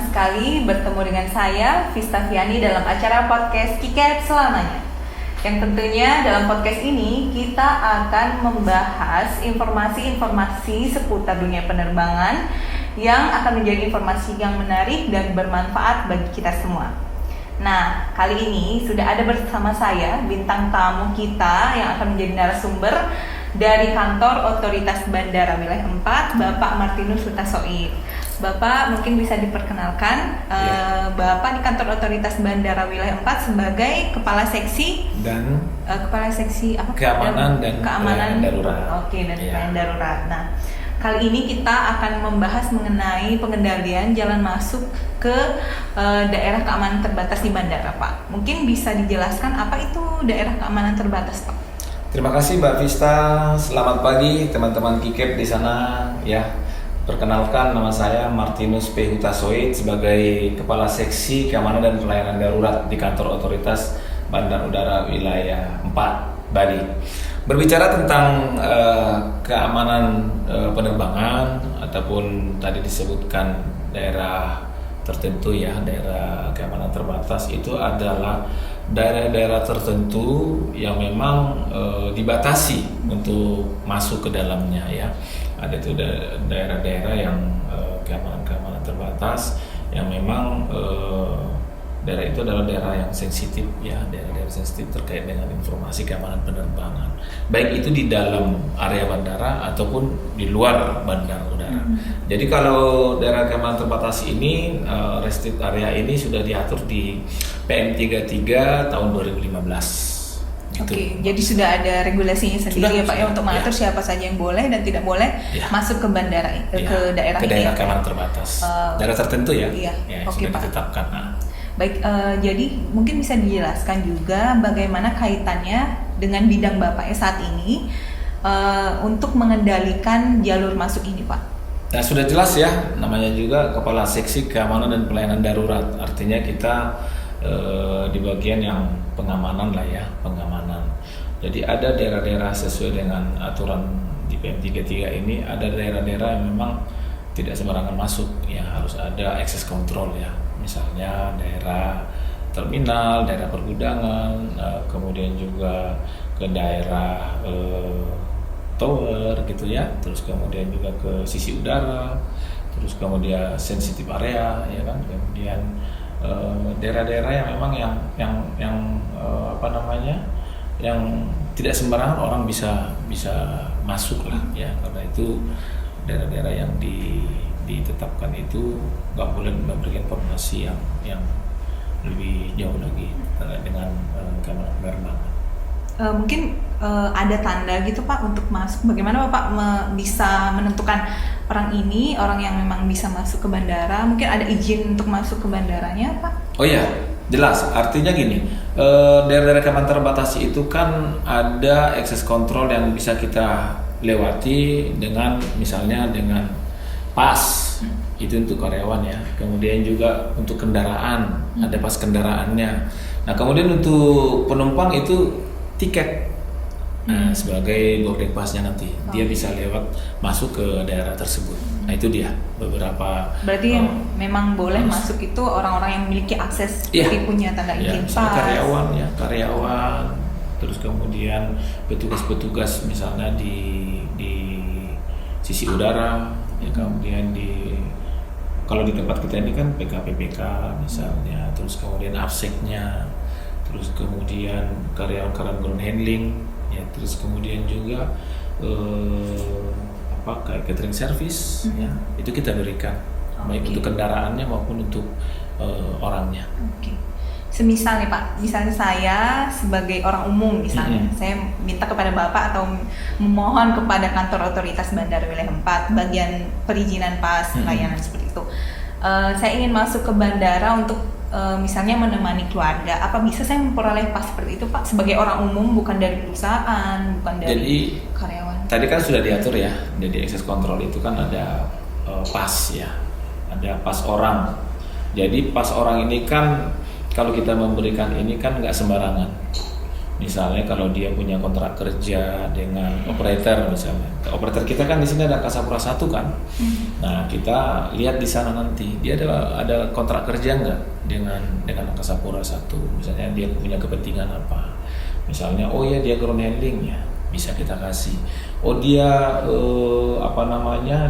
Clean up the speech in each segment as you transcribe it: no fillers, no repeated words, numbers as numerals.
sekali bertemu dengan saya, Vista Viani, dalam acara podcast KIKEP Selamanya. Yang tentunya dalam podcast ini kita akan membahas informasi-informasi seputar dunia penerbangan yang akan menjadi informasi yang menarik dan bermanfaat bagi kita semua. Nah, kali ini sudah ada bersama saya bintang tamu kita yang akan menjadi narasumber dari kantor Otoritas Bandara Wilayah 4, Bapak Martinus Hutasoid. Bapak mungkin bisa diperkenalkan, Bapak di kantor Otoritas Bandara Wilayah 4 sebagai Kepala Seksi dan Kepala Seksi apa? Keamanan dan Keamanan Darurat. Oke, dan Pelayanan Darurat. Nah, kali ini kita akan membahas mengenai pengendalian jalan masuk ke daerah keamanan terbatas di bandara, Pak. Mungkin bisa dijelaskan apa itu daerah keamanan terbatas, Pak? Terima kasih Mbak Vista. Selamat pagi teman-teman KIKEP di sana ya. Perkenalkan, nama saya Martinus P. Hutasoid sebagai Kepala Seksi Keamanan dan Pelayanan Darurat di kantor Otoritas Bandar Udara Wilayah 4 Bali. Berbicara tentang keamanan penerbangan ataupun tadi disebutkan daerah tertentu ya, daerah keamanan terbatas itu adalah daerah-daerah tertentu yang memang dibatasi untuk masuk ke dalamnya ya. Ada itu daerah-daerah yang keamanan terbatas yang memang daerah itu adalah daerah yang sensitif ya, daerah-daerah sensitif terkait dengan informasi keamanan penerbangan, baik itu di dalam area bandara ataupun di luar bandara udara. Jadi kalau daerah keamanan terbatas ini, restricted area ini sudah diatur di PM 33 tahun 2015. Gitu. Oke, jadi sudah ada regulasinya sendiri ya Pak ya untuk mengatur siapa saja yang boleh dan tidak boleh masuk ke bandara ke daerah ke ini. Daerah keamanan terbatas, daerah tertentu ya. Iya. Sudah Pak. ditetapkan. Baik, jadi mungkin bisa dijelaskan juga bagaimana kaitannya dengan bidang Bapaknya saat ini untuk mengendalikan jalur masuk ini, Pak. Nah, sudah jelas ya, namanya juga Kepala Seksi Keamanan dan Pelayanan Darurat. Artinya kita di bagian yang pengamanan lah ya, pengamanan. Jadi ada daerah-daerah sesuai dengan aturan di PM 33 ini, ada daerah-daerah yang memang tidak sembarangan masuk ya, harus ada access control ya. Misalnya daerah terminal, daerah pergudangan, kemudian juga ke daerah tower gitu ya, terus kemudian juga ke sisi udara, terus kemudian sensitive area ya kan, kemudian daerah-daerah yang memang yang apa namanya, yang tidak sembarangan orang bisa masuk lah ya, karena itu daerah-daerah yang ditetapkan itu nggak boleh memberikan informasi yang lebih jauh lagi dengan keamanan penerbangan. Mungkin ada tanda gitu Pak untuk masuk. Bagaimana Bapak bisa menentukan orang ini orang yang memang bisa masuk ke bandara? Mungkin ada izin untuk masuk ke bandaranya Pak? Oh iya, jelas. Artinya gini, daerah-daerah keamanan terbatas itu kan ada access control yang bisa kita lewati dengan misalnya dengan pas itu untuk karyawan ya, kemudian juga untuk kendaraan ada pas kendaraannya. Nah kemudian untuk penumpang itu tiket, sebagai boarding passnya nanti dia bisa lewat masuk ke daerah tersebut. Nah itu dia beberapa. Berarti yang memang boleh masuk itu orang-orang yang memiliki akses seperti punya tanda izin pas. Karyawan, terus kemudian petugas-petugas misalnya di sisi udara. Ya, kemudian kalau di tempat kita ini kan PKPPK misalnya, terus kemudian abseknya, terus kemudian karyawan ground handling, ya, terus kemudian juga kayak catering service, ya, itu kita berikan baik untuk kendaraannya maupun untuk orangnya. Oke. Semisal nih Pak, misalnya saya sebagai orang umum misalnya, saya minta kepada Bapak atau memohon kepada kantor Otoritas Bandara Wilayah 4 bagian perizinan pas layanan seperti itu. Saya ingin masuk ke bandara untuk misalnya menemani keluarga. Apa bisa saya memperoleh pas seperti itu Pak sebagai orang umum, bukan dari perusahaan, bukan dari karyawan? Tadi kan sudah diatur ya, jadi access control itu kan ada pas ya, ada pas orang. Jadi pas orang ini kan kalau kita memberikan ini kan nggak sembarangan. Misalnya kalau dia punya kontrak kerja dengan operator misalnya, operator kita kan di sini ada Angkasa Pura I kan. Nah kita lihat di sana nanti dia ada kontrak kerja nggak dengan Angkasa Pura I, misalnya dia punya kepentingan apa, misalnya oh ya dia ground handling ya bisa kita kasih, oh dia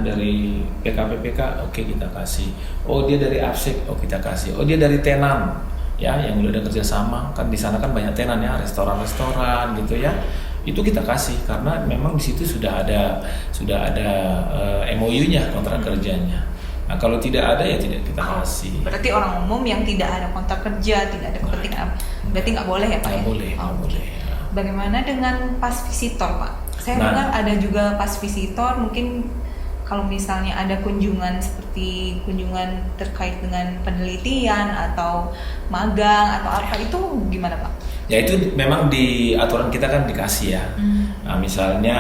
dari PKPPK oke kita kasih, oh dia dari APSEC oh kita kasih, oh dia dari tenan ya yang udah ada kerjasama kan di sana kan banyak tenan ya, restoran gitu ya, itu kita kasih karena memang di situ sudah ada MOU-nya kontrak kerjanya. Nah kalau tidak ada ya tidak kita kasih. Berarti orang umum yang tidak ada kontrak kerja, tidak ada kepentingan, berarti nggak boleh ya Pak? Nggak boleh. Ya. Bagaimana dengan pas visitor Pak? Saya dengar ada juga pas visitor, mungkin kalau misalnya ada kunjungan seperti kunjungan terkait dengan penelitian atau magang atau apa, itu gimana Pak? Ya itu memang di aturan kita kan dikasih ya. Nah misalnya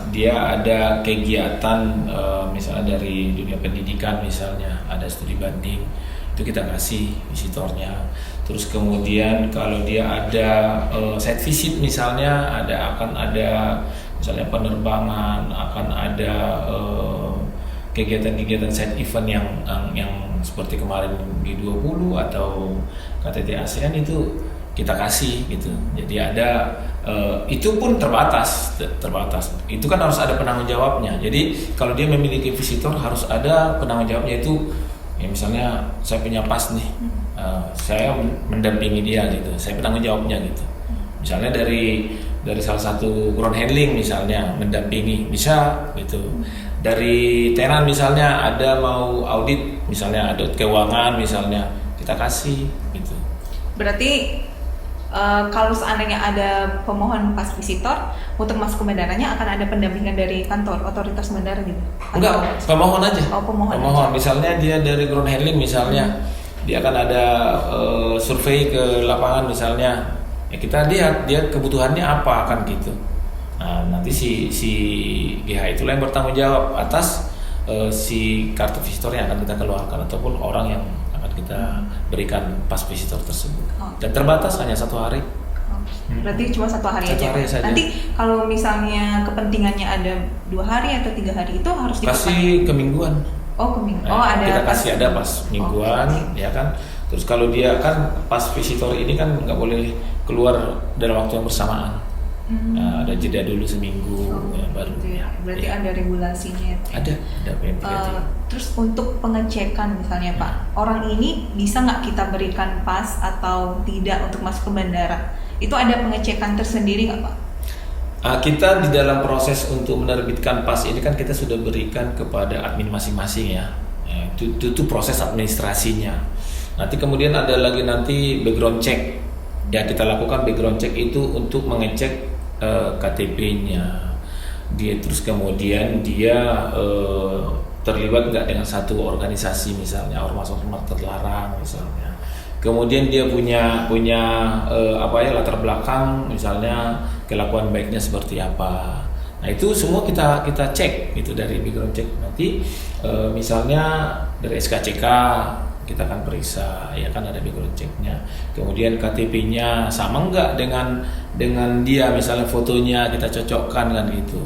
dia ada kegiatan misalnya dari dunia pendidikan, misalnya ada studi banding, itu kita kasih visitornya. Terus kemudian kalau dia ada site visit misalnya, akan ada misalnya penerbangan, akan ada kegiatan-kegiatan side event yang seperti kemarin G20 atau KTT ASEAN itu kita kasih gitu. Jadi ada itu pun terbatas. Itu kan harus ada penanggung jawabnya. Jadi kalau dia memiliki visitor harus ada penanggung jawabnya, itu ya misalnya saya punya pas nih, saya mendampingi dia gitu, saya penanggung jawabnya gitu. Misalnya dari salah satu ground handling misalnya mendampingi bisa gitu. Dari tenan misalnya ada mau audit misalnya, audit keuangan misalnya, kita kasih gitu. Berarti kalau seandainya ada pemohon pas visitor untuk masuk ke bandaranya akan ada pendampingan dari kantor otoritas bandara gitu? Enggak, pemohon aja. Oh, pemohon. Misalnya dia dari ground handling misalnya, dia akan ada survei ke lapangan misalnya. Ya kita lihat dia kebutuhannya apa kan gitu. Nah nanti si GH itulah yang bertanggung jawab atas si kartu visitor yang akan kita keluarkan ataupun orang yang akan kita berikan pas visitor tersebut. Dan terbatas hanya 1 hari. Berarti cuma 1 hari aja. Nanti kalau misalnya kepentingannya ada 2 hari atau 3 hari itu harus kasih kemingguan. Oh kemingguan. Oh ada. Kita kasih ada pas mingguan ya kan. Terus kalau dia kan pas visitor ini kan nggak boleh keluar dalam waktu yang bersamaan. Nah, ada jeda dulu seminggu ya, baru. Ya. Berarti ada regulasinya. Ada PMTK. Terus untuk pengecekan misalnya Pak, orang ini bisa nggak kita berikan pas atau tidak untuk masuk ke bandara? Itu ada pengecekan tersendiri nggak Pak? Kita di dalam proses untuk menerbitkan pas ini kan kita sudah berikan kepada admin masing-masing ya. Itu proses administrasinya. Nanti kemudian ada lagi nanti background check. Ya kita lakukan background check itu untuk mengecek KTP-nya. Terus kemudian dia terlibat nggak dengan satu organisasi misalnya, ormas-ormas terlarang misalnya. Kemudian dia punya latar belakang misalnya kelakuan baiknya seperti apa. Nah itu semua kita cek itu dari background check. Nanti misalnya dari SKCK kita akan periksa, ya kan ada background checknya. Kemudian KTP-nya sama nggak dengan dia, misalnya fotonya kita cocokkan kan gitu.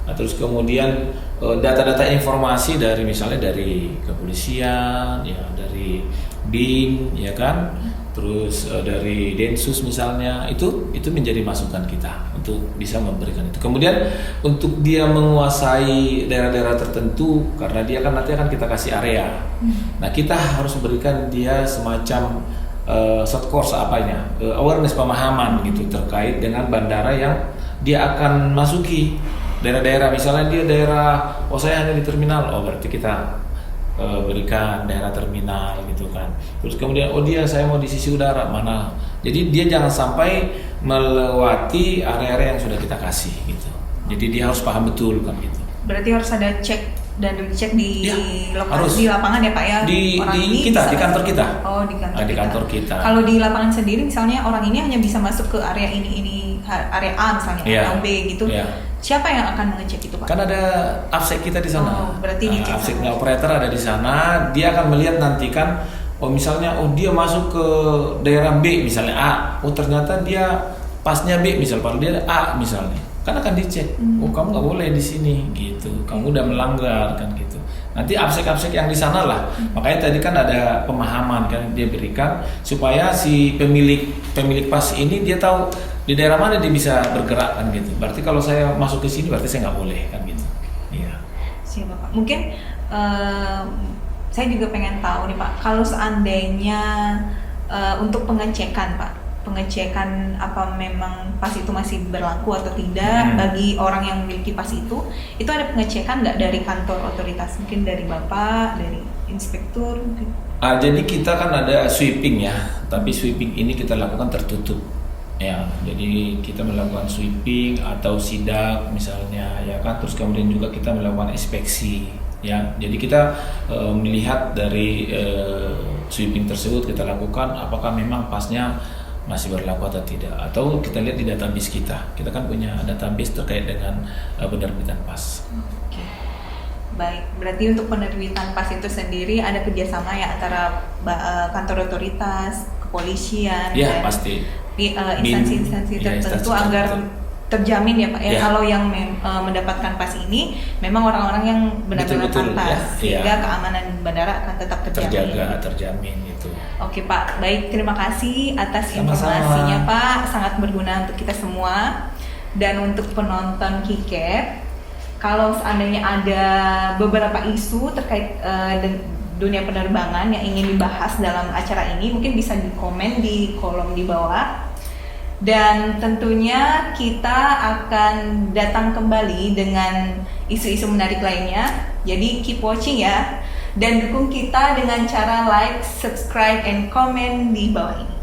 Nah, terus kemudian data-data informasi dari misalnya dari kepolisian, ya dari BIN, ya kan. Terus dari Densus misalnya, itu menjadi masukan kita untuk bisa memberikan itu. Kemudian untuk dia menguasai daerah-daerah tertentu, karena dia kan nanti akan kita kasih area. Nah kita harus berikan dia semacam short course awareness, pemahaman gitu terkait dengan bandara yang dia akan masuki. Daerah-daerah misalnya dia daerah, saya hanya di terminal, berarti kita berikan daerah terminal gitu kan. Terus kemudian saya mau di sisi udara mana. Jadi dia jangan sampai melewati area-area yang sudah kita kasih gitu. Jadi dia harus paham betul kan gitu. Berarti harus ada cek dan dicek di lokasi, di lapangan ya Pak ya. Di kantor kita. Oh, di kantor kita. Kalau di lapangan sendiri misalnya orang ini hanya bisa masuk ke area ini area A misalnya, area B gitu. Siapa yang akan mengecek itu Pak? Kan ada APSEC kita di sana. Berarti dicek. APSEC-nya operator ada di sana. Dia akan melihat nanti kan, misalnya dia masuk ke daerah B misalnya A. Ternyata dia pasnya B misal, kalau dia A misalnya, kan akan dicek, oh kamu nggak boleh di sini gitu, kamu udah melanggar kan gitu. Nanti absek-absek yang di sana lah, makanya tadi kan ada pemahaman kan dia berikan supaya si pemilik pas ini dia tahu di daerah mana dia bisa bergerak kan gitu. Berarti kalau saya masuk ke sini berarti saya nggak boleh kan gitu. Iya. Siapa Pak? Mungkin saya juga pengen tahu nih Pak, kalau seandainya untuk pengecekan Pak, pengecekan apa memang pas itu masih berlaku atau tidak bagi orang yang memiliki pas itu ada pengecekan nggak dari kantor otoritas, mungkin dari Bapak, dari inspektur mungkin? Jadi kita kan ada sweeping ya, tapi sweeping ini kita lakukan tertutup ya, jadi kita melakukan sweeping atau sidak misalnya ya kan, terus kemudian juga kita melakukan inspeksi ya, jadi kita melihat dari sweeping tersebut kita lakukan apakah memang pasnya masih berlaku atau tidak, atau kita lihat di database kita kan punya database terkait dengan penerbitan pas. Oke. Baik, berarti untuk penerbitan pas itu sendiri ada kerjasama ya antara kantor otoritas, kepolisian, ya, dan pasti instansi-instansi tertentu agar terjamin ya Pak ya, kalau yang mendapatkan pas ini memang orang-orang yang benar-benar pantas, sehingga keamanan bandara akan tetap terjamin itu. Oke Pak, baik, terima kasih atas Sama-sama. informasinya Pak, sangat berguna untuk kita semua. Dan untuk penonton KIKEP, kalau seandainya ada beberapa isu terkait dunia penerbangan yang ingin dibahas dalam acara ini, mungkin bisa di-komen di kolom di bawah. Dan tentunya kita akan datang kembali dengan isu-isu menarik lainnya. Jadi keep watching ya, dan dukung kita dengan cara like, subscribe, and comment di bawah ini.